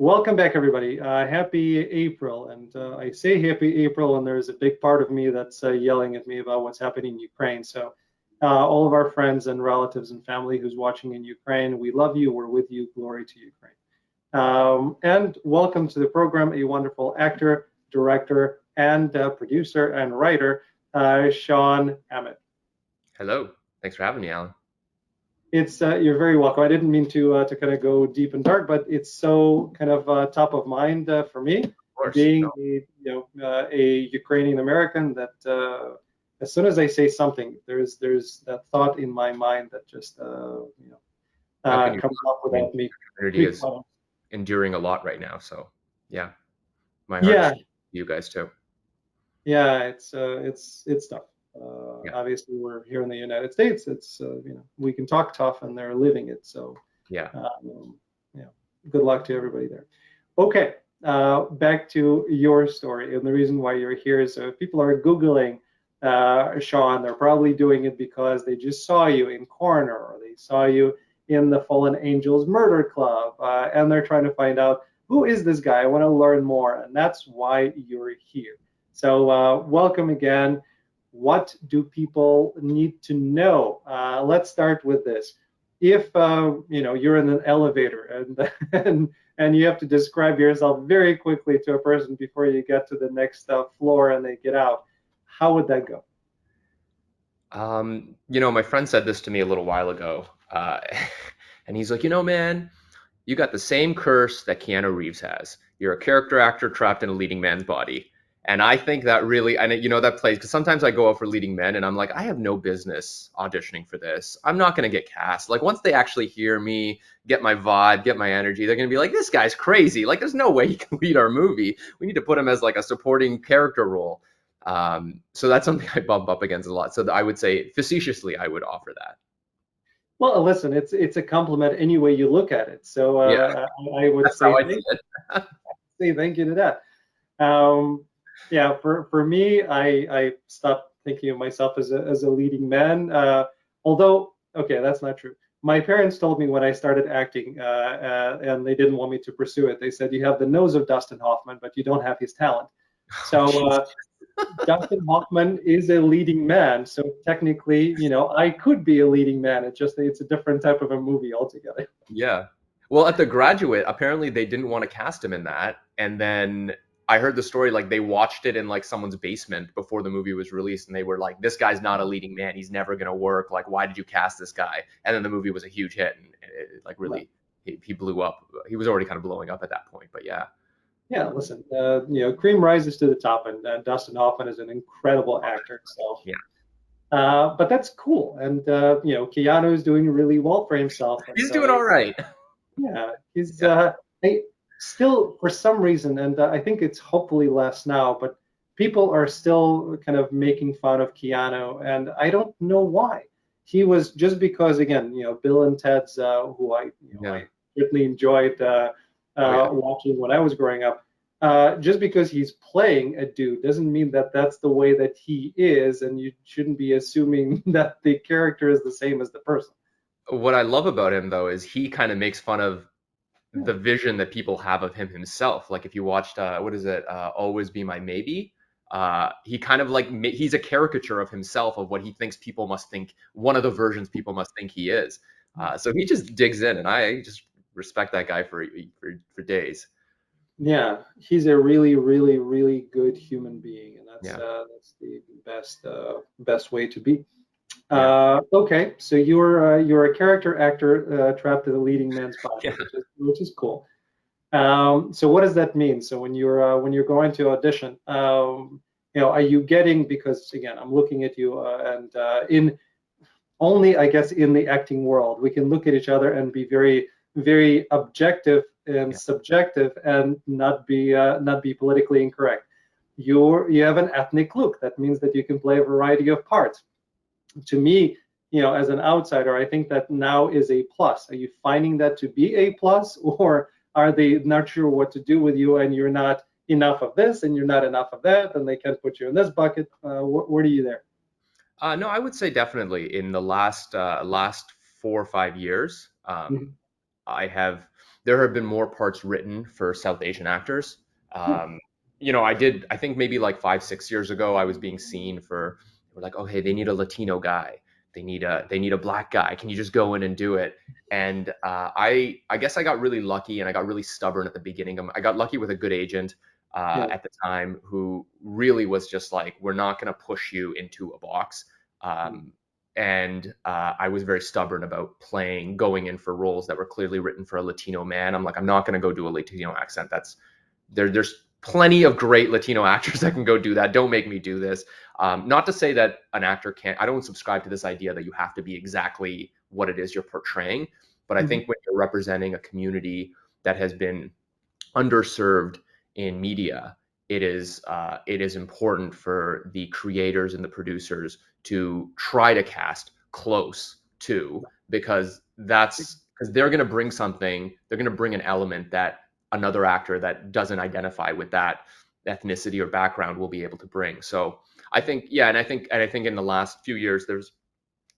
Welcome back, everybody. Happy April. And I say happy April, and there's a big part of me that's yelling at me about what's happening in Ukraine. So, all of our friends and relatives and family who's watching in Ukraine, we love you. We're with you. Glory to Ukraine. And welcome to the program, a wonderful actor, director, and producer and writer, Shawn Ahmed. Hello. Thanks for having me, Alan. It's you're very welcome. I didn't mean to kind of go deep and dark, but it's so kind of top of mind for me, Of course. being No, a Ukrainian American. That as soon as I say something, there's that thought in my mind that just how can you? comes up I mean, without me. the community is enduring a lot right now. So, yeah, my heart Yeah, goes to you guys too. yeah, it's tough. Yeah. Obviously, we're here in the United States. It's we can talk tough, and they're living it. So. Yeah. Yeah, good luck to everybody there. Okay, back to your story. And the reason why you're here is people are Googling Shawn. They're probably doing it because they just saw you in Coroner or they saw you in the Fallen Angels Murder Club. And they're trying to find out who is this guy? I want to learn more. And that's why you're here. So, welcome again. What do people need to know? Let's start with this. If you're in an elevator and and you have to describe yourself very quickly to a person before you get to the next floor and they get out, how would that go? My friend said this to me a little while ago, and he's like, man, you got the same curse that Keanu Reeves has. You're a character actor trapped in a leading man's body. And I think that really, and that plays because sometimes I go out for leading men and I'm like, I have no business auditioning for this. I'm not going to get cast. Like, once they actually hear me, get my vibe, get my energy, they're going to be like, this guy's crazy. Like, there's no way he can lead our movie. We need to put him as like a supporting character role. So that's something I bump up against a lot. So I would say facetiously, I would offer that. Well, listen, it's a compliment any way you look at it. So Yeah, I would that's how say I see it. thank you to that. Yeah, for me, I stopped thinking of myself as a leading man. Although, okay, that's not true. My parents told me when I started acting, and they didn't want me to pursue it. They said you have the nose of Dustin Hoffman, but you don't have his talent. Oh, So jeez. Dustin Hoffman is a leading man. So technically, I could be a leading man. It's a different type of a movie altogether. Yeah. Well, at The Graduate, apparently they didn't want to cast him in that. And then I heard the story like they watched it in like someone's basement before the movie was released and they were like, this guy's not a leading man. He's never going to work. Like, why did you cast this guy? And then the movie was a huge hit and it, like Right. really he blew up. He was already kind of blowing up at that point, but yeah. Yeah, listen, cream rises to the top, and Dustin Hoffman is an incredible actor. So, Yeah. but that's cool, and Keanu is doing really well for himself, and He's doing all right. yeah, he's Yeah. I, still for some reason, and I think it's hopefully less now, but people are still kind of making fun of Keanu, and I don't know why. He was just because again, Bill and Ted's, who I Yeah. certainly enjoyed Oh yeah. watching when I was growing up. Just because he's playing a dude doesn't mean that that's the way that he is, and you shouldn't be assuming that the character is the same as the person. What I love about him though is he kind of makes fun of Yeah, the vision that people have of him himself. Like if you watched, what is it, Always Be My Maybe? He kind of like he's a caricature of himself of what he thinks people must think. One of the versions people must think he is. So he just digs in, and I just respect that guy for days. yeah, he's a really, really, really good human being, and that's Yeah, the best way to be. yeah, Okay, so you're a character actor trapped in a leading man's body, yeah. which is cool. So what does that mean? So when you're going to audition, are you getting, because again, I'm looking at you and in only, I guess, in the acting world, we can look at each other and be very, very objective and Yeah. subjective and not be politically incorrect. You have an ethnic look. That means that you can play a variety of parts. To me, as an outsider, I think that now is a plus. Are you finding that to be a plus, or are they not sure what to do with you and you're not enough of this and you're not enough of that and they can't put you in this bucket? Where are you there? No, I would say definitely in the last 4 or 5 years, Mhm. I have there have been more parts written for South Asian actors. Hmm. Um, I think maybe like 5, 6 years ago, I was being seen for, we're like, oh, hey, they need a Latino guy. They need a black guy. Can you just go in and do it? And I guess I got really lucky and I got really stubborn at the beginning. I got lucky with a good agent Yeah. at the time who really was just like, we're not going to push you into a box. Um, and I was very stubborn about going in for roles that were clearly written for a Latino man. I'm like, I'm not going to go do a Latino accent. There's plenty of great Latino actors that can go do that. Don't make me do this. Not to say that an actor can't. I don't subscribe to this idea that you have to be exactly what it is you're portraying. But I Mhm. think when you're representing a community that has been underserved in media, it is important for the creators and the producers to try to cast close to, because they're going to bring something, they're going to bring an element that another actor that doesn't identify with that ethnicity or background will be able to bring. So I think, yeah, and I think in the last few years there's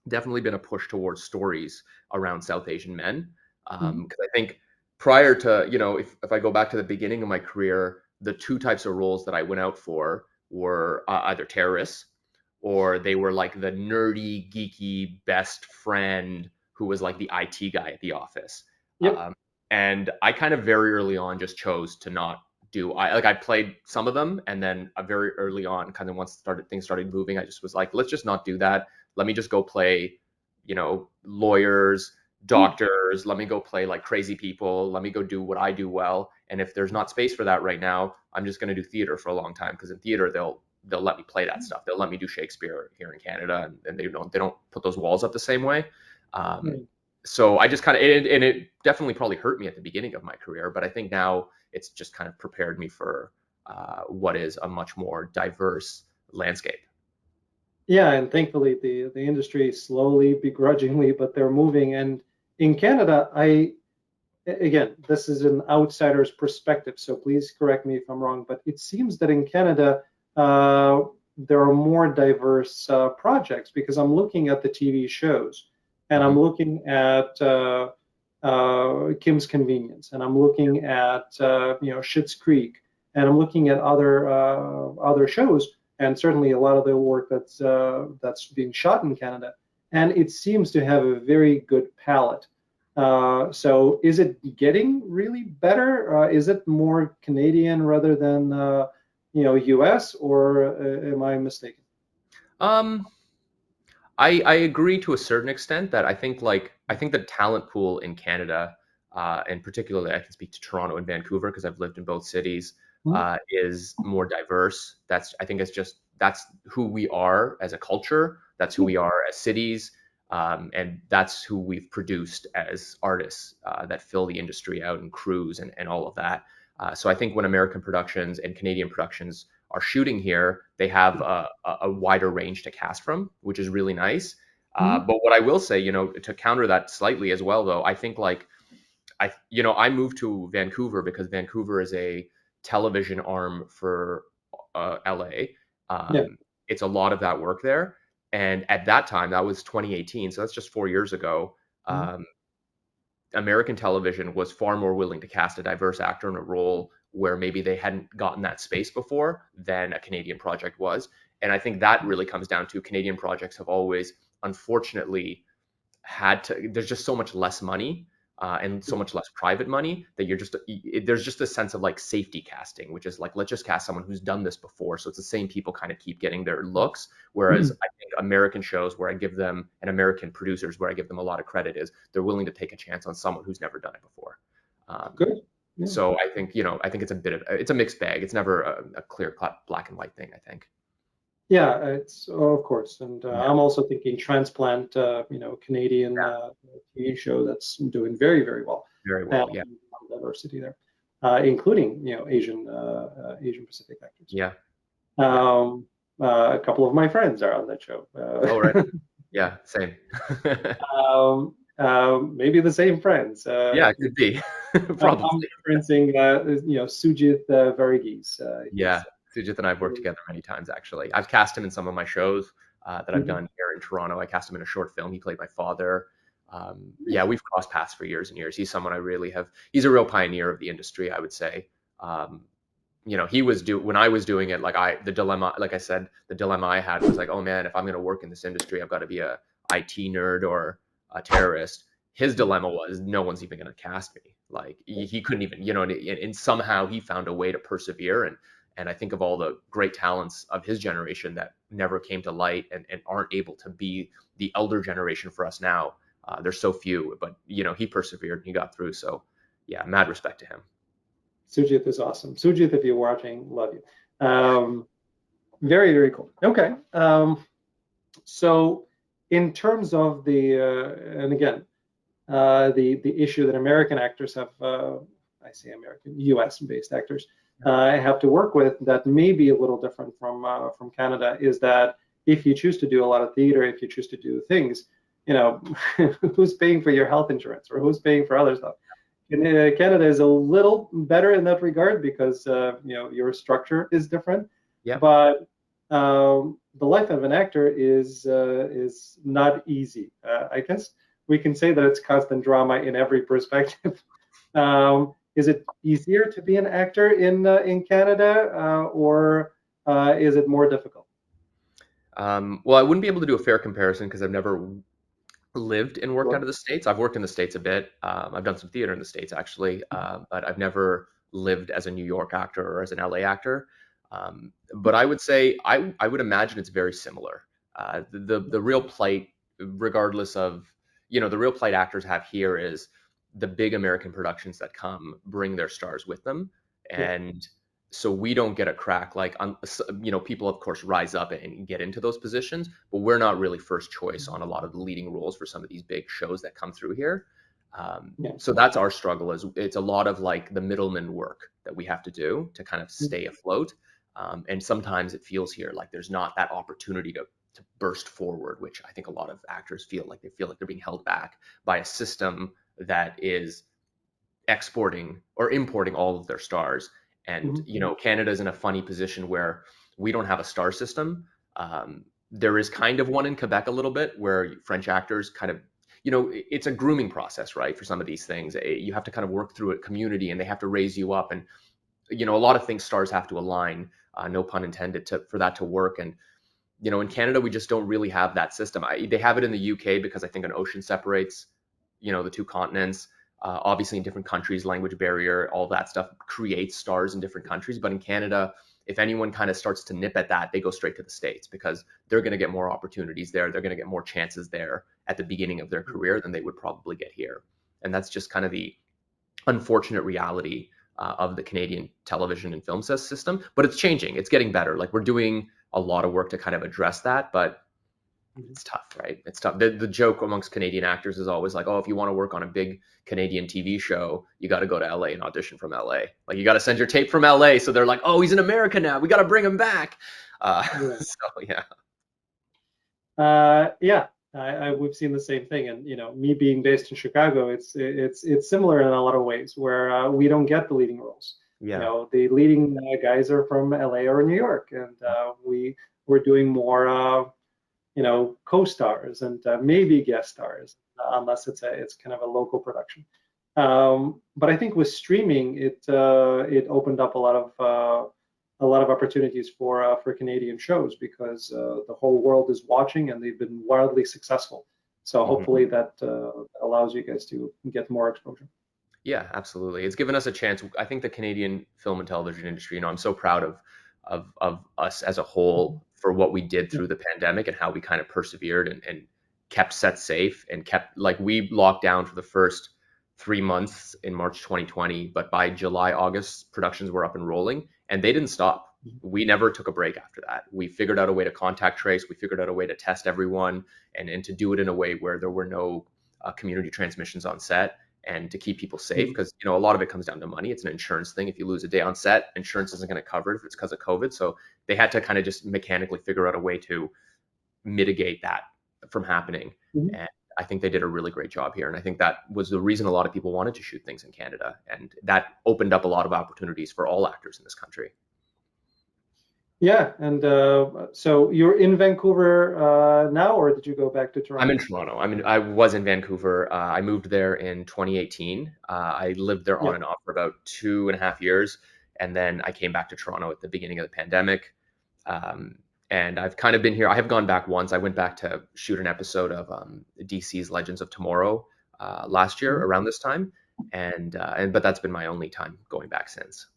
definitely been a push towards stories around South Asian men. Mhm. Because I think prior to, if I go back to the beginning of my career, the two types of roles that I went out for were either terrorists, or they were like the nerdy, geeky best friend who was like the IT guy at the office. Yep. Um, and I kind of very early on just chose to not I played some of them, and then very early on, kind of once things started moving, I just was like, let's just not do that. Let me just go play, lawyers, Hmm. doctors. Let me go play like crazy people. Let me go do what I do well. And if there's not space for that right now, I'm just going to do theater for a long time, because in theater they'll let me play that stuff. They'll let me do Shakespeare here in Canada, and they don't put those walls up the same way. Um, Hmm. so I just kind of, and it definitely probably hurt me at the beginning of my career, but I think now it's just kind of prepared me for what is a much more diverse landscape. Yeah, and thankfully the industry slowly, begrudgingly, but they're moving. And in Canada, again, this is an outsider's perspective, so please correct me if I'm wrong, but it seems that in Canada, uh, there are more diverse projects because I'm looking at the TV shows and Mm-hmm. I'm looking at Kim's Convenience and I'm looking at Schitt's Creek and I'm looking at other shows and certainly a lot of the work that's being shot in Canada, and it seems to have a very good palette. So is it getting really better? Is it more Canadian rather than US, or am I mistaken? Um, I agree to a certain extent that I think the talent pool in Canada, and particularly I can speak to Toronto and Vancouver because I've lived in both cities, Hmm. is more diverse. I think it's just that's who we are as a culture. That's who we are as cities, and that's who we've produced as artists that fill the industry out and crews and all of that. So I think when American productions and Canadian productions are shooting here, they have a wider range to cast from, which is really nice. Hmm. But what I will say, to counter that slightly as well, though, I think like I moved to Vancouver because Vancouver is a television arm for LA. Yeah. It's a lot of that work there, and at that time, that was 2018, so that's just 4 years ago. Mhm. Um, American television was far more willing to cast a diverse actor in a role where maybe they hadn't gotten that space before than a Canadian project was. And I think that really comes down to Canadian projects have always, unfortunately, there's just so much less money and so much less private money that there's just a sense of like safety casting, which is like, let's just cast someone who's done this before, so it's the same people kind of keep getting their looks. Whereas I think American shows where I give them, and American producers where I give them a lot of credit, is they're willing to take a chance on someone who's never done it before. um, Good. Yeah. so I think it's a mixed bag. It's never a clear cut black and white thing, I think. Yeah, it's of course, and Yeah, I'm also thinking Transplant, Canadian yeah, TV show that's doing very, very well, very and well. Yeah, diversity there, including Asian Pacific actors. yeah, yeah. Um, a couple of my friends are on that show. Oh, right. Yeah, same. Maybe the same friends. Yeah, it could be. Probably. I'm referencing, Sujit Varghese. Yeah, He's Sujith and I've worked together many times, actually. I've cast him in some of my shows that I've Mhm. done here in Toronto. I cast him in a short film. He played my father. Yeah, we've crossed paths for years and years. He's someone I really have. He's a real pioneer of the industry, I would say. Um, he was when I was doing it, the dilemma, like I said, the dilemma I had was like, oh man, if I'm going to work in this industry, I've got to be a IT nerd or a terrorist. His dilemma was no one's even going to cast me. Like he couldn't even, and somehow he found a way to persevere. And I think of all the great talents of his generation that never came to light and aren't able to be the elder generation for us now. There's so few, but he persevered and he got through. So yeah, mad respect to him. Sujit is awesome. Sujit, if you're watching, love you. Very, very cool. Okay. So in terms of and again, the issue that American actors have, I say American, US-based actors, have to work with that may be a little different from Canada is that if you choose to do a lot of theater, if you choose to do things, who's paying for your health insurance or who's paying for other stuff? Canada is a little better in that regard because your structure is different. Yeah. But the life of an actor is not easy. I guess we can say that it's constant drama in every perspective. Is it easier to be an actor in Canada, or is it more difficult? Well, I wouldn't be able to do a fair comparison because I've never lived and worked out Sure. of the States. I've worked in the States a bit. I've done some theater in the States actually, but I've never lived as a New York actor or as an LA actor. But I would say I would imagine it's very similar. The real plight, regardless of the real plight actors have here is the big American productions that come bring their stars with them, Yeah. and so we don't get a crack. People of course rise up and get into those positions, but we're not really first choice on a lot of the leading roles for some of these big shows that come through here. Yeah. So that's our struggle. Is it's a lot of like the middleman work that we have to do to kind of stay afloat. And sometimes it feels here like there's not that opportunity to burst forward, which I think a lot of actors feel like they're being held back by a system that is exporting or importing all of their stars. And Canada's in a funny position where we don't have a star system. There is kind of one in Quebec a little bit where French actors kind of, it's a grooming process, right? For some of these things, you have to kind of work through a community and they have to raise you up. And, a lot of things stars have to align, no pun intended, for that to work. And, in Canada, we just don't really have that system. They have it in the UK because I think an ocean separates, the two continents. Obviously, in different countries, language barrier, all that stuff creates stars in different countries. But in Canada, if anyone kind of starts to nip at that, they go straight to the States because they're going to get more opportunities there. They're going to get more chances there at the beginning of their career than they would probably get here. And that's just kind of the unfortunate reality of the Canadian television and film system. But it's changing. It's getting better. Like we're doing a lot of work to kind of address that. But it's tough, right? It's tough. The joke amongst Canadian actors is always like, oh, if you want to work on a big Canadian TV show, you got to go to LA and audition from LA. Like you got to send your tape from LA. So they're like, oh, he's in America now. We got to bring him back. So yeah. Yeah, we've seen the same thing, and me being based in Chicago, it's similar in a lot of ways where we don't get the leading roles. Yeah. The leading guys are from LA or New York, and we're doing more co-stars and maybe guest stars, unless it's kind of a local production. But I think with streaming, it opened up a lot of opportunities for Canadian shows because the whole world is watching and they've been wildly successful. So hopefully that allows you guys to get more exposure. Yeah, absolutely. It's given us a chance. I think the Canadian film and television industry, I'm so proud of us as a whole for what we did through the pandemic and how we kind of persevered and kept sets safe and kept like we locked down for the first 3 months in March 2020, but by July, August, productions were up and rolling and they didn't stop. We never took a break after that. We figured out a way to contact trace. We figured out a way to test everyone and to do it in a way where there were no community transmissions on set and to keep people safe because a lot of it comes down to money. It's an insurance thing. If you lose a day on set, insurance isn't going to cover it if it's because of COVID. So they had to kind of just mechanically figure out a way to mitigate that from happening. And I think they did a really great job here. And I think that was the reason a lot of people wanted to shoot things in Canada. And that opened up a lot of opportunities for all actors in this country. Yeah, and so you're in Vancouver now, or did you go back to I'm in Toronto? Toronto. I was in Vancouver. I moved there in 2018. I lived there on Yeah. and off for about 2.5 years, and then I came back to Toronto at the beginning of the pandemic. Um, and I've kind of been here. I have gone back once. I went back to shoot an episode of DC's Legends of Tomorrow last year Mhm. around this time, and but that's been my only time going back since.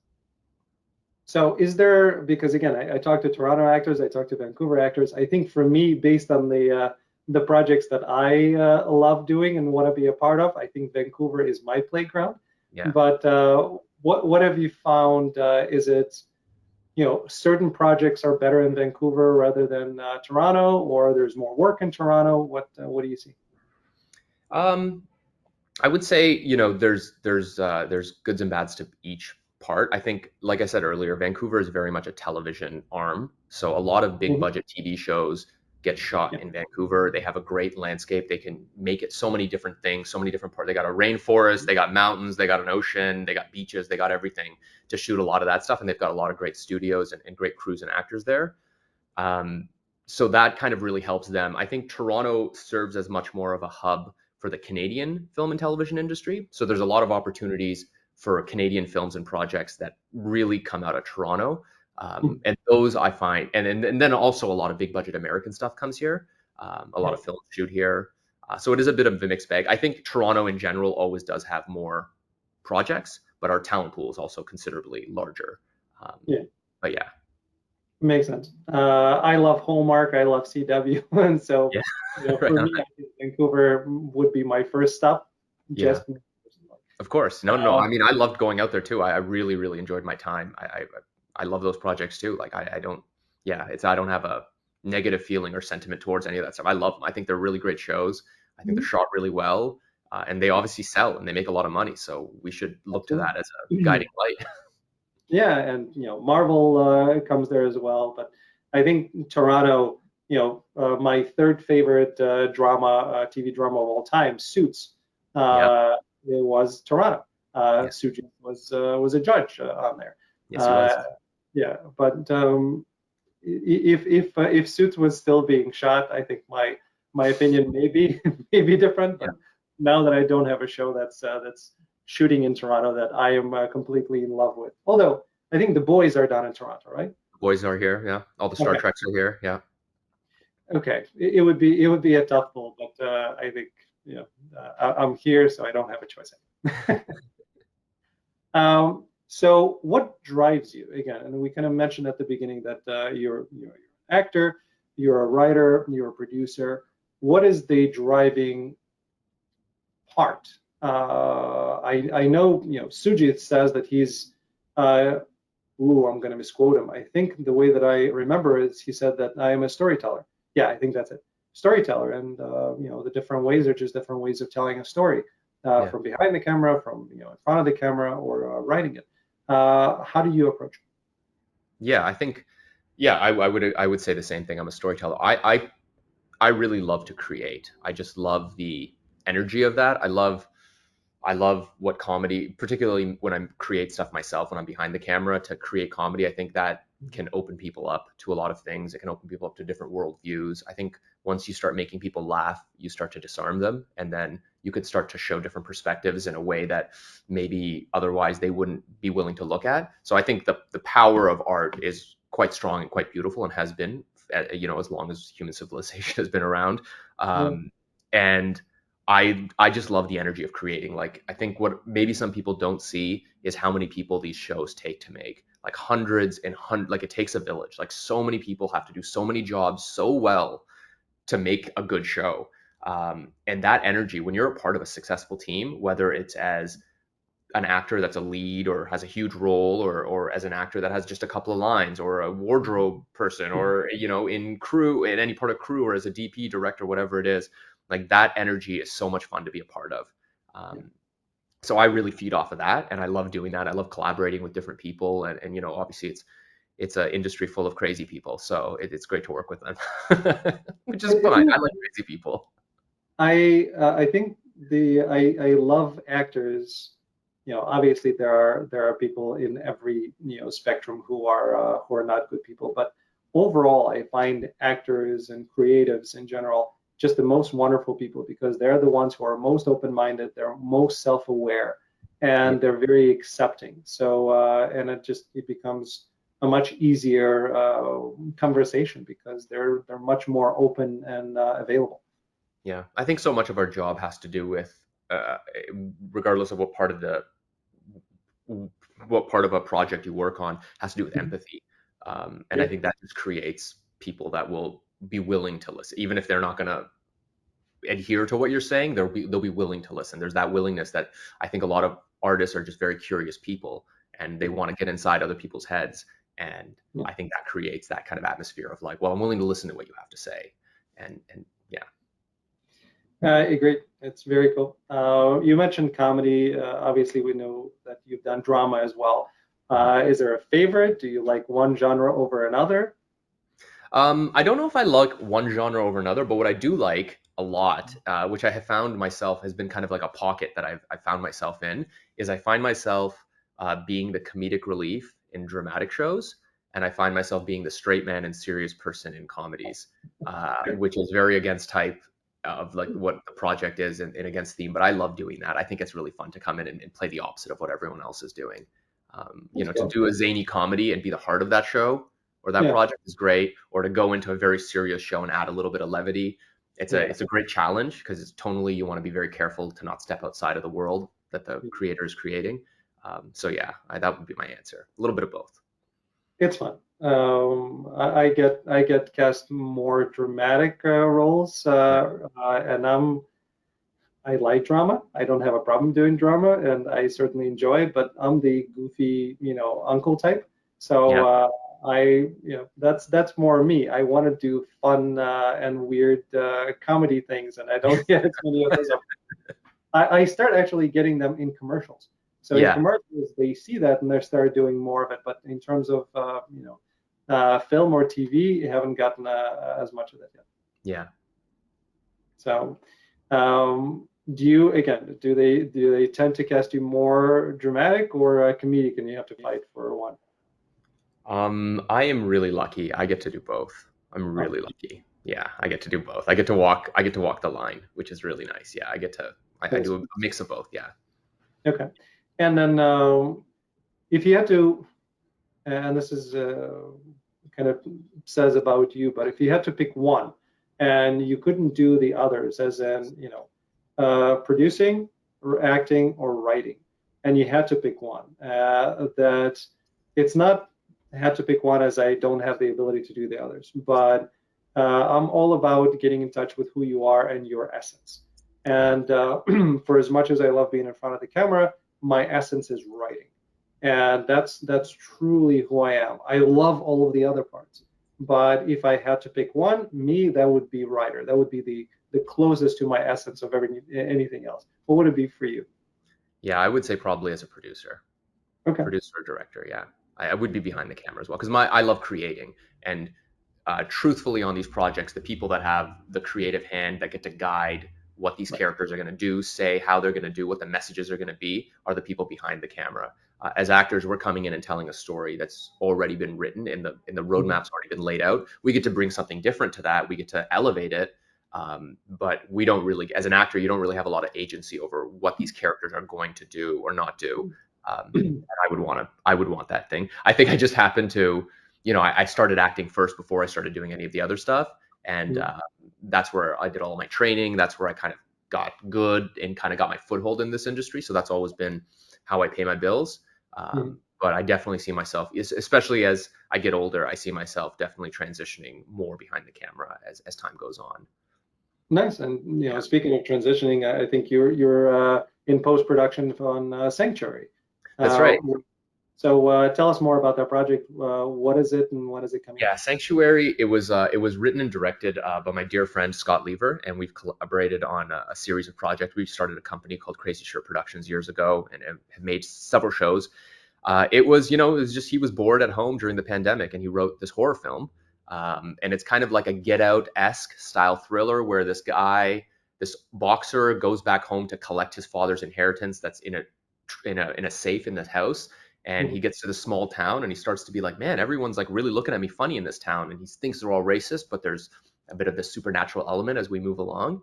So is there, because again, I talked to Toronto actors, I talked to Vancouver actors. I think for me, based on the projects that I love doing and want to be a part of, I think Vancouver is my playground. Yeah. But what have you found? Is it, certain projects are better in Vancouver rather than Toronto, or there's more work in Toronto? What do you see? Um, I would say, there's goods and bads to each part. I think, like I said earlier, Vancouver is very much a television arm. So a lot of big Mhm. budget TV shows get shot Yeah. in Vancouver. They have a great landscape. They can make it so many different things, so many different parts. They got a rainforest, they got mountains, they got an ocean, they got beaches, they got everything to shoot a lot of that stuff. And they've got a lot of great studios and great crews and actors there. Um, so that kind of really helps them. I think Toronto serves as much more of a hub for the Canadian film and television industry. So there's a lot of opportunities for Canadian films and projects that really come out of Toronto. Mhm. And those I find, and then also a lot of big budget American stuff comes here. A lot Yeah. of films shoot here. So it is a bit of a mixed bag. I think Toronto in general always does have more projects, but our talent pool is also considerably larger. Um, Yeah. but yeah, Makes sense. I love Hallmark. I love CW, and so yeah, right for on. me, I think Vancouver would be my first stop. Yeah. Just me personally. Of course. No, no. Uh, I mean, I loved going out there too. I really, really enjoyed my time. I love those projects too. Like I don't, yeah, I don't have a negative feeling or sentiment towards any of that stuff. I love them. I think they're really great shows. I think they're shot really well, and they obviously sell and they make a lot of money. So we should look to Absolutely. that as a guiding light. Yeah, and Marvel comes there as well. But I think Toronto, my third favorite TV drama of all time, Suits, Yeah. it was Toronto. Yeah. Suji was a judge on there. Yes, he Uh, was. yeah, but if Suits was still being shot, I think my opinion may be may be different. Yeah. But now that I don't have a show that's shooting in Toronto that I am completely in love with, although I think the boys are down in Toronto, right? The boys are here. Yeah. All the Star Okay, Treks are here. Yeah. okay. It would be a tough pull, but I think I'm here, so I don't have a choice. So what drives you again? And we kind of mentioned at the beginning that you're an actor, you're a writer, you're a producer. What is the driving part? I know Sujit says that he's uh, I'm going to misquote him. I think the way that I remember is he said that I am a storyteller. Yeah, I think that's it. Storyteller, and the different ways are just different ways of telling a story, Yeah. from behind the camera, from in front of the camera, or writing it. How do you approach Yeah. I think. Yeah. I would say the same thing. I'm a storyteller. I really love to create. I just love the energy of that. I love what comedy, particularly when I create stuff myself, when I'm behind the camera to create comedy. I think that can open people up to a lot of things. It can open people up to different worldviews. I think once you start making people laugh, you start to disarm them, and then you could start to show different perspectives in a way that maybe otherwise they wouldn't be willing to look at. So I think the power of art is quite strong and quite beautiful, and has been, as long as human civilization has been around. it? And I just love the energy of creating. Like I think what maybe some people don't see is how many people these shows take to make. Like hundreds and hundreds. Like it takes a village. Like so many people have to do so many jobs so well to make a good show. And that energy, when you're a part of a successful team, whether it's as an actor that's a lead or has a huge role, or as an actor that has just a couple of lines, or a wardrobe person, or in crew, in any part of crew, or as a DP, director, whatever it is, like that energy is so much fun to be a part of. Yeah. Um, so I really feed off of that, and I love doing that. I love collaborating with different people, and obviously it's an industry full of crazy people, so it's great to work with them. Which is fun. Isn't I it? like crazy people. I think I love actors obviously there are people in every spectrum who are not good people, but overall, I find actors and creatives in general just the most wonderful people because they're the ones who are most open-minded, they're most self-aware, Yeah. and they're very accepting. So and it becomes a much easier conversation because they're much more open and available. Yeah. I think so much of our job has to do with, uh, regardless of what part of a project you work on, has to do with Mhm. empathy. And I Great. think that just creates people that will be willing to listen, even if they're not going to adhere to what you're saying. They'll be willing to listen. There's that willingness that I think a lot of artists are just very curious people, and they want to get inside other people's heads. And Yeah. I think that creates that kind of atmosphere of like, well, I'm willing to listen to what you have to say. And yeah. I agree. It's very cool. You mentioned comedy. Obviously, we know that you've done drama as well. Mhm. Is there a favorite? Do you like one genre over another? I don't know if I like one genre over another, but what I do like a lot, which I have found myself has been kind of like a pocket that I found myself in, is I find myself being the comedic relief in dramatic shows, and I find myself being the straight man and serious person in comedies, which is very against type of like what the project is and against theme. But I love doing that. I think it's really fun to come in and play the opposite of what everyone else is doing. That's To cool. do a zany comedy and be the heart of that show or that Yeah, project is great, or to go into a very serious show and add a little bit of levity. It's a yeah. it's a great challenge because it's tonally you want to be very careful to not step outside of the world that the creator is creating. So yeah, that would be my answer. A little bit of both. It's fun. I get cast more dramatic roles, Yeah, and I like drama. I don't have a problem doing drama, and I certainly enjoy it. But I'm the goofy, uncle type. So yeah, that's more me. I want to do fun and weird comedy things, and I don't get as many of those. I start actually getting them in commercials. So in yeah, commercials, they see that and they start doing more of it. But in terms of film or TV, you haven't gotten as much of that yet. yeah. So do you again? Do they tend to cast you more dramatic or comedic, and you have to fight for one? I am really lucky. I get to do both. I'm Oh, really lucky. Yeah, I get to do both. I get to walk the line, which is really nice. Yeah, I that's do a mix of both. Yeah. okay. And then if you had to, and this is kind of says about you, but if you had to pick one and you couldn't do the others, as in, producing or acting or writing, and you had to pick one, that it's not had to pick one as I don't have the ability to do the others, but I'm all about getting in touch with who you are and your essence. Yeah. And for as much as I love being in front of the camera, my essence is writing, and that's truly who I am. I love all of the other parts, but if I had to pick one, me, that would be writer. That would be the closest to my essence of anything else. What would it be for you? Yeah, I would say probably as a producer. Okay. Producer or director, yeah. I would be behind the camera as well because my I love creating, and truthfully on these projects, the people that have the creative hand that get to guide what these Right. characters are going to do, say how they're going to do, what the messages are going to be, are the people behind the camera. As actors, we're coming in and telling a story that's already been written, and the Mhm. roadmap's already been laid out. We get to bring something different to that. We get to elevate it, but we don't really, as an actor, you don't really have a lot of agency over what these characters are going to do or not do. And I would want that thing. I think I just happened to, I started acting first before I started doing any of the other stuff, and Mhm. that's where I did all my training. That's where I kind of got good and kind of got my foothold in this industry. So that's always been how I pay my bills. Mhm. But I definitely see myself, especially as I get older, I see myself definitely transitioning more behind the camera as time goes on. Nice. And Yeah, speaking of transitioning, I think you're in post production on Sanctuary. that's Uh, right. so tell us more about that project. What is it, and when is it coming Yeah, out? Sanctuary. It was written and directed by my dear friend Scott Lever, and we've collaborated on a series of projects. We started a company called Crazy Shirt Productions years ago, and have made several shows. It was just he was bored at home during the pandemic, and he wrote this horror film. And it's kind of like a Get Out esque style thriller where this boxer, goes back home to collect his father's inheritance that's in a in a safe in this house, and he Mhm. gets to the small town and he starts to be like, man, everyone's like really looking at me funny in this town, and he thinks they're all racist, but there's a bit of this supernatural element as we move along.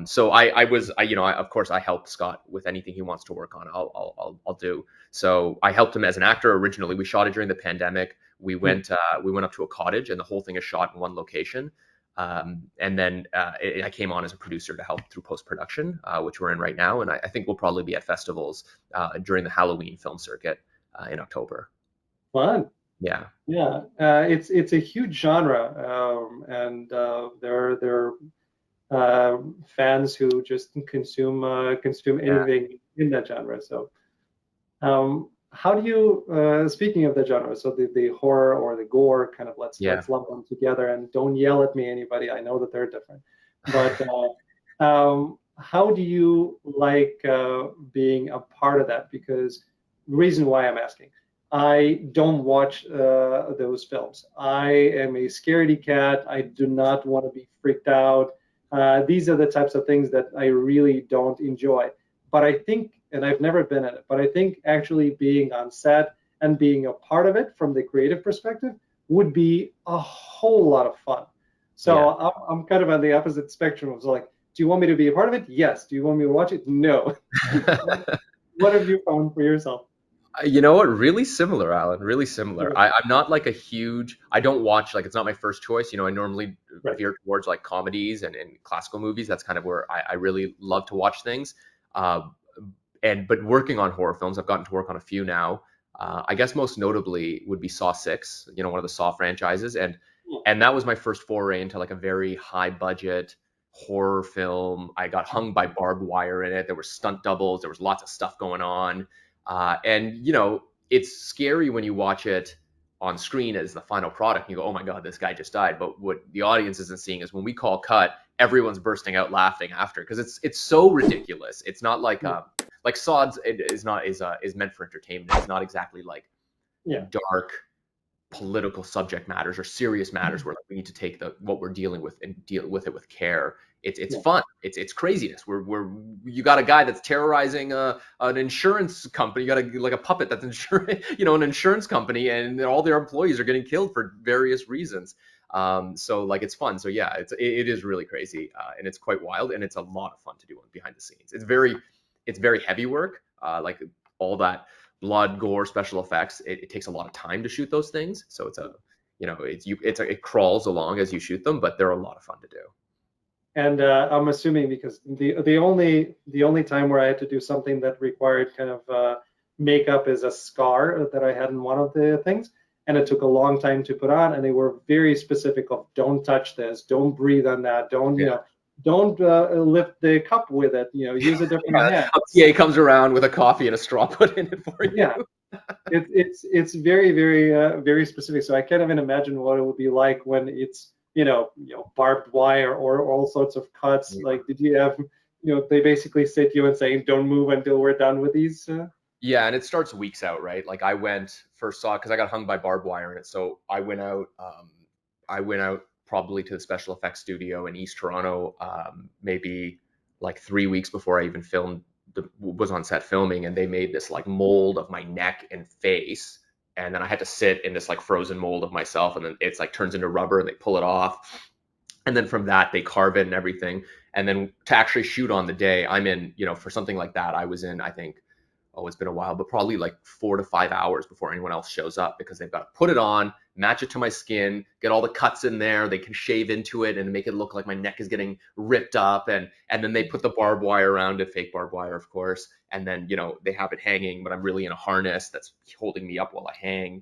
So of course, I help Scott with anything he wants to work on. I'll do. So I helped him as an actor originally. We shot it during the pandemic. Mhm. We went up to a cottage, and the whole thing is shot in one location. And then I came on as a producer to help through post production, which we're in right now. And I think we'll probably be at festivals during the Halloween film circuit in October. Fun. Yeah, Yeah, it's a huge genre, and there are fans who just consume yeah, anything in that genre. So, how do you, speaking of the genre, so the horror or the gore, kind of yeah, let's lump them together, and don't yell at me, anybody. I know that they're different, but how do you like being a part of that? Because the reason why I'm asking, I don't watch those films. I am a scaredy cat. I do not want to be freaked out. These are the types of things that I really don't enjoy. But I think, and I've never been in it, but I think actually being on set and being a part of it from the creative perspective would be a whole lot of fun. yeah. So I'm kind of on the opposite spectrum of like, do you want me to be a part of it? Yes. Do you want me to watch it? No. What have you found for yourself? You know what? Really similar, Alan. Really similar. Okay. I'm not like a huge. I don't watch like it's not my first choice. I normally Right. veer towards like comedies and classical movies. That's kind of where I really love to watch things. Uh, but working on horror films, I've gotten to work on a few now. I guess most notably would be Saw 6. One of the Saw franchises, and that was my first foray into like a very high budget horror film. I got hung by barbed wire in it. There were stunt doubles. There was lots of stuff going on. And it's scary when you watch it on screen as the final product. And you go, oh my God, this guy just died. But what the audience isn't seeing is when we call cut, everyone's bursting out laughing after because it's so ridiculous. It's not like Sods is meant for entertainment. It's not exactly like Yeah. dark political subject matters or serious matters where like we need to take what we're dealing with and deal with it with care. It's Yeah. fun. It's craziness. You got a guy that's terrorizing an insurance company. You got like a puppet that's insuring an insurance company, and all their employees are getting killed for various reasons. So like it's fun. So yeah, it is really crazy, and it's quite wild, and it's a lot of fun to do behind the scenes. It's very heavy work. Like all that blood, gore, special effects. It takes a lot of time to shoot those things. So it crawls along as you shoot them, but they're a lot of fun to do. And I'm assuming because the only time where I had to do something that required kind of makeup is a scar that I had in one of the things, and it took a long time to put on. And they were very specific of don't touch this, don't breathe on that, don't Yeah. don't lift the cup with it, use a different Yeah, hand. a PA comes around with a coffee and a straw put in it for Yeah, you. it's very very specific. So I can't even imagine what it would be like when it's barbed wire or all sorts of cuts. Like, did you have they basically sit you and saying don't move until we're done with these? Yeah, and it starts weeks out, right? Like I first saw because I got hung by barbed wire in it. So I went out. I went out probably to the special effects studio in East Toronto, maybe like 3 weeks before I even was on set filming, and they made this like mold of my neck and face, and then I had to sit in this like frozen mold of myself, and then it's like turns into rubber, and they pull it off, and then from that they carve it and everything, and then to actually shoot on the day, I'm in, for something like that, I was in, I think, oh, it's been a while, but probably like 4 to 5 hours before anyone else shows up because they've got to put it on, match it to my skin, get all the cuts in there. They can shave into it and make it look like my neck is getting ripped up. And then they put the barbed wire around it, fake barbed wire, of course. And then, they have it hanging, but I'm really in a harness that's holding me up while I hang.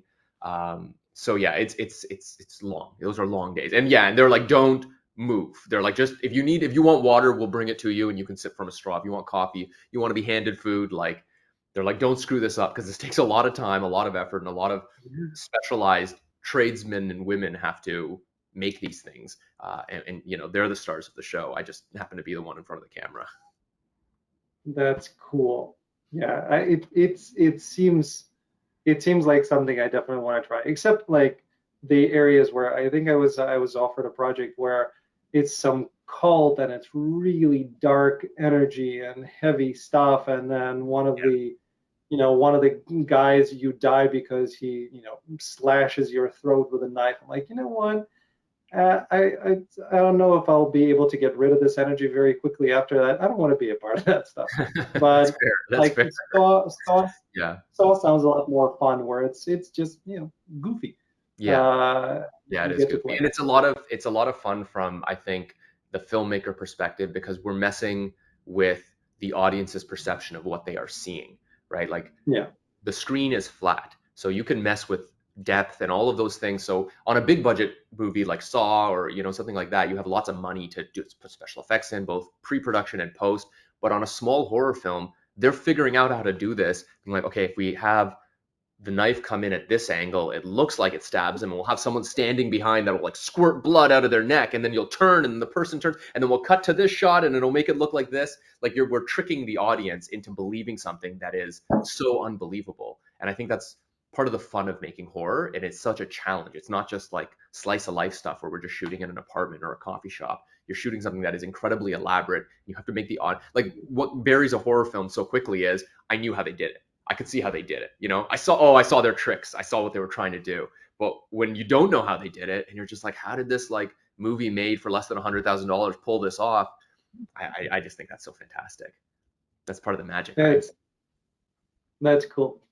So yeah, it's long. Those are long days. And yeah, and they're like, don't move. They're like, just if you want water, we'll bring it to you and you can sip from a straw. If you want coffee, you want to be handed food, like they're like, don't screw this up because this takes a lot of time, a lot of effort, and a lot of specialized tradesmen and women have to make these things. And they're the stars of the show. I just happen to be the one in front of the camera. That's cool. Yeah, it seems like something I definitely want to try. Except like the areas where I think I was offered a project where it's some cult and it's really dark energy and heavy stuff, and then one of the one of the guys, you die because he, slashes your throat with a knife. I'm like, you know what? I don't know if I'll be able to get rid of this energy very quickly after that. I don't want to be a part of that stuff. That's But fair. That's like fair. Yeah. Saw sounds a lot more fun, where it's just goofy. Yeah. Uh, Yeah, it you is get to goofy. play. And it's a lot of fun from, I think, the filmmaker perspective, because we're messing with the audience's perception of what they are seeing, right? Like, Yeah. the screen is flat, so you can mess with depth and all of those things. So on a big budget movie like Saw, or something like that, you have lots of money to put special effects in, both pre-production and post. But on a small horror film, they're figuring out how to do this. Being like, okay, if we have the knife come in at this angle, it looks like it stabs him, and we'll have someone standing behind that will like squirt blood out of their neck, and then you'll turn and the person turns, and then we'll cut to this shot and it'll make it look like this. Like, we're tricking the audience into believing something that is so unbelievable. And I think that's part of the fun of making horror, and it's such a challenge. It's not just like slice of life stuff where we're just shooting in an apartment or a coffee shop. You're shooting something that is incredibly elaborate. You have to make the odd, like, what buries a horror film so quickly is, I knew how they did it. I could see how they did it. I saw their tricks. I saw what they were trying to do. But when you don't know how they did it, and you're just like, how did this like movie made for less than $100,000 pull this off? I just think that's so fantastic. That's part of the magic, right? That's cool.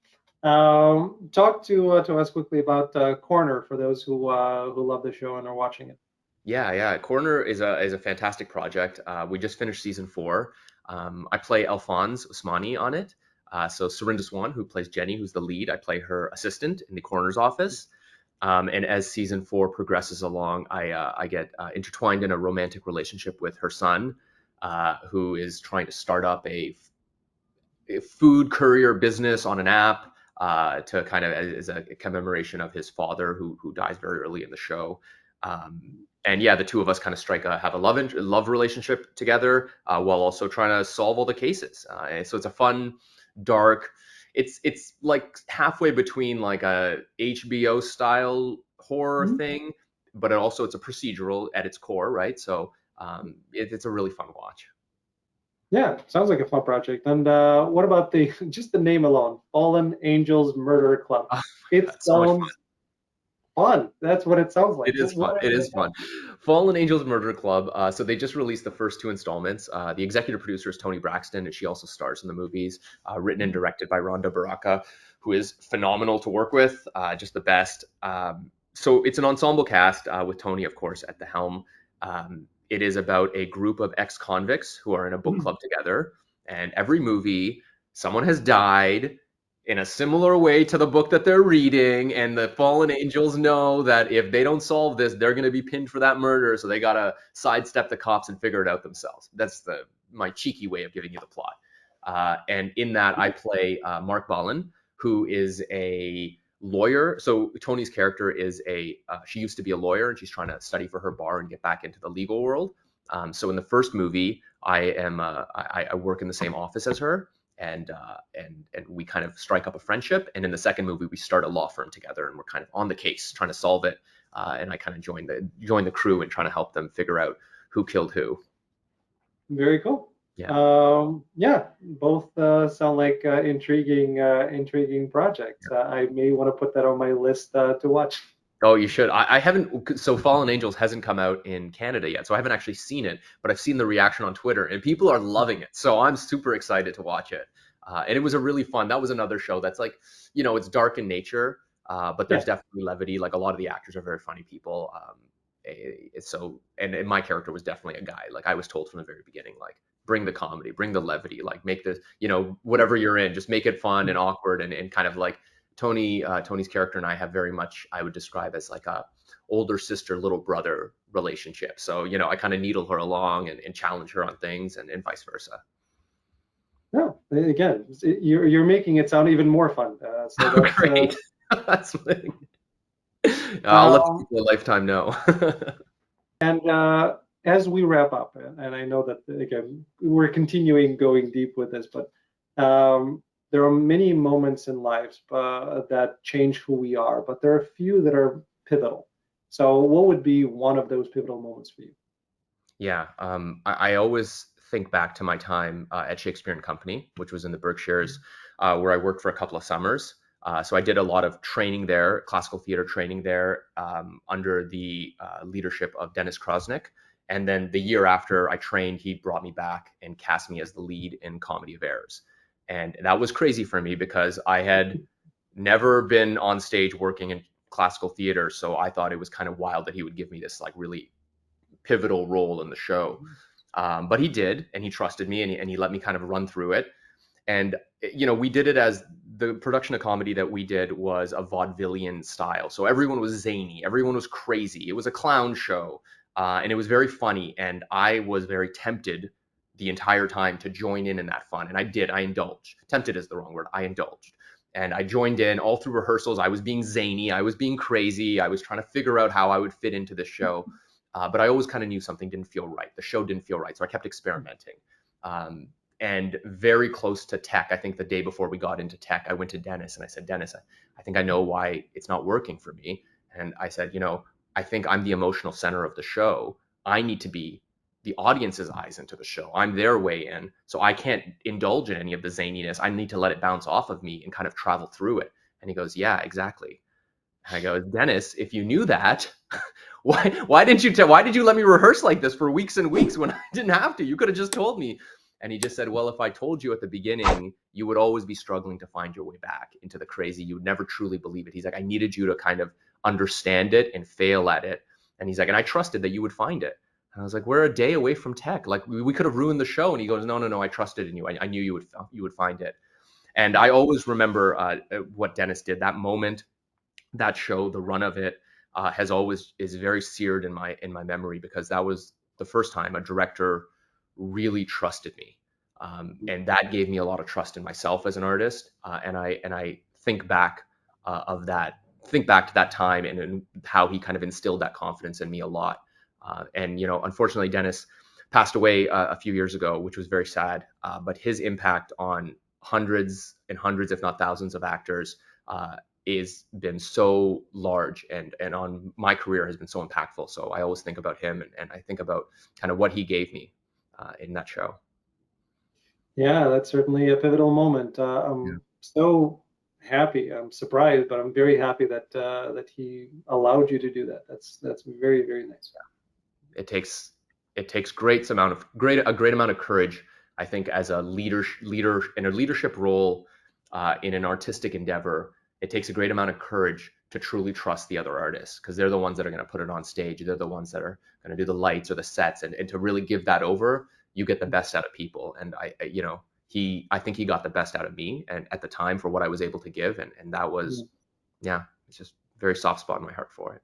Talk to us quickly about Corner for those who love the show and are watching it. Yeah, yeah. Coroner is a fantastic project. We just finished season 4. I play Alphonse Usmani on it. So Surinder Swan, who plays Jenny, who's the lead, I play her assistant in the coroner's office. And as season 4 progresses along, I get intertwined in a romantic relationship with her son, who is trying to start up a food courier business on an app, to kind of as a commemoration of his father, who dies very early in the show. And yeah, the two of us kind of have a love relationship together, while also trying to solve all the cases. And so it's a fun, dark. It's like halfway between like a HBO style horror Mhm. thing, but it's a procedural at its core, right? So it's a really fun watch. Yeah, sounds like a fun project. And what about the just the name alone, Fallen Angels Murder Club? Oh my It God, so much fun. sounds fun. That's what it sounds like. It is fun. What It is it is fun. Fallen Angels Murder Club. So they just released the first 2 installments. The executive producer is Toni Braxton, and she also stars in the movies. Written and directed by Rhonda Baraka, who is phenomenal to work with. Just the best. So it's an ensemble cast, with Toni, of course, at the helm. It is about a group of ex-convicts who are in a book about? club together, and every movie, someone has died in a similar way to the book that they're reading, and the fallen angels know that if they don't solve this, they're going to be pinned for that murder, so they got to sidestep the cops and figure it out themselves. That's my cheeky way of giving you the plot. And in that, I play Mark Balin, who is a lawyer. So Tony's character is she used to be a lawyer, and she's trying to study for her bar and get back into the legal world. So in the first movie, I work in the same office as her, and we kind of strike up a friendship. And in the second movie, we start a law firm together, and we're kind of on the case trying to solve it. And I kind of join the crew and trying to help them figure out who killed who. Very cool. Yeah. Yeah, both sound like intriguing projects. I may want to put that on my list to watch. Oh, you should. I haven't. So Fallen Angels hasn't come out in Canada yet, so I haven't actually seen it. But I've seen the reaction on Twitter, and people are loving it. So I'm super excited to watch it. And it was a really fun. That was another show that's like, it's dark in nature, but there's Yeah, definitely levity. Like, a lot of the actors are very funny people. And my character was definitely a guy. Like, I was told from the very beginning, like, bring the comedy, bring the levity, like, make this, whatever you're in, just make it fun and awkward, and kind of like Tony's character and I have very much, I would describe as like a older sister, little brother relationship. So, I kind of needle her along, and challenge her on things, and vice versa. no, again, you're making it sound even more fun. So that's Great. That's I'll let the um, people a lifetime know. and as we wrap up, and I know that again we're continuing going deep with this, but there are many moments in lives that change who we are, but there are a few that are pivotal. So, what would be one of those pivotal moments for you? Yeah, I always think back to my time at Shakespeare and Company, which was in the Berkshires. where I worked for a couple of summers. So I did a lot of training there, classical theater training there, under the leadership of Dennis Krosnick. And then the year after I trained, he brought me back and cast me as the lead in Comedy of Errors. And that was crazy for me because I had never been on stage working in classical theater. So I thought it was kind of wild that he would give me this like really pivotal role in the show. But he did, and he trusted me, and he let me kind of run through it. And, we did it as the production of comedy that we did was a vaudevillian style. So everyone was zany. Everyone was crazy. It was a clown show. And it was very funny. And I was very tempted the entire time to join in that fun. And I did. I indulged. Tempted is the wrong word. I indulged. And I joined in all through rehearsals. I was being zany. I was being crazy. I was trying to figure out how I would fit into the show. But I always kind of knew something didn't feel right. The show didn't feel right. So I kept experimenting. And very close to tech, I think the day before we got into tech, I went to Dennis and I said, Dennis, I think I know why it's not working for me. And I said, I think I'm the emotional center of the show. I need to be the audience's eyes into the show. I'm their way in. So I can't indulge in any of the zaniness. I need to let it bounce off of me and kind of travel through it. And he goes, yeah, exactly. And I go, Dennis, if you knew that, why did you let me rehearse like this for weeks and weeks when I didn't have to? You could have just told me. And he just said, well, if I told you at the beginning, you would always be struggling to find your way back into the crazy. You would never truly believe it. He's like, I needed you to kind of understand it and fail at it. And he's like, and I trusted that you would find it. And I was like, we're a day away from tech. Like we could have ruined the show. And he goes, no, I trusted in you. I knew you would find it. And I always remember what Dennis did. That moment, that show, the run of it is very seared in my memory, because that was the first time a director really trusted me. And that gave me a lot of trust in myself as an artist. And I think back to that time and how he kind of instilled that confidence in me a lot. And unfortunately, Dennis passed away a few years ago, which was very sad. But his impact on hundreds and hundreds, if not thousands, of actors is been so large, and on my career has been so impactful. So I always think about him, and I think about kind of what he gave me in that show. Yeah, that's certainly a pivotal moment. I'm so happy. I'm surprised, but I'm very happy that he allowed you to do that. That's very, very nice. It takes a great amount of courage, I think, as a leader in a leadership role in an artistic endeavor. It takes a great amount of courage to truly trust the other artists, because they're the ones that are going to put it on stage. They're the ones that are going to do the lights or the sets, and to really give that over, you get the best out of people. And I think he got the best out of me, and at the time, for what I was able to give, and that was, it's just very soft spot in my heart for it.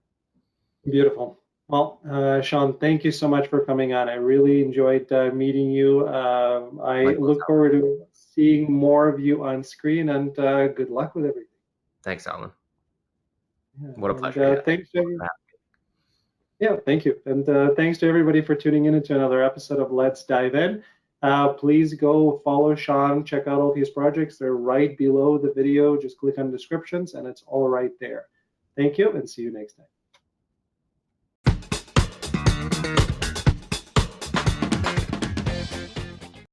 Beautiful. Well, Shawn, thank you so much for coming on. I really enjoyed meeting you. I look forward to seeing more of you on screen, and good luck with everything. Thanks, Alan. Yeah, what a pleasure. Thanks to everyone. Yeah, thank you. And thanks to everybody for tuning in into another episode of Let's Dive In. Please go follow Shawn, check out all his projects. They're right below the video. Just click on descriptions and it's all right there. Thank you, and see you next time.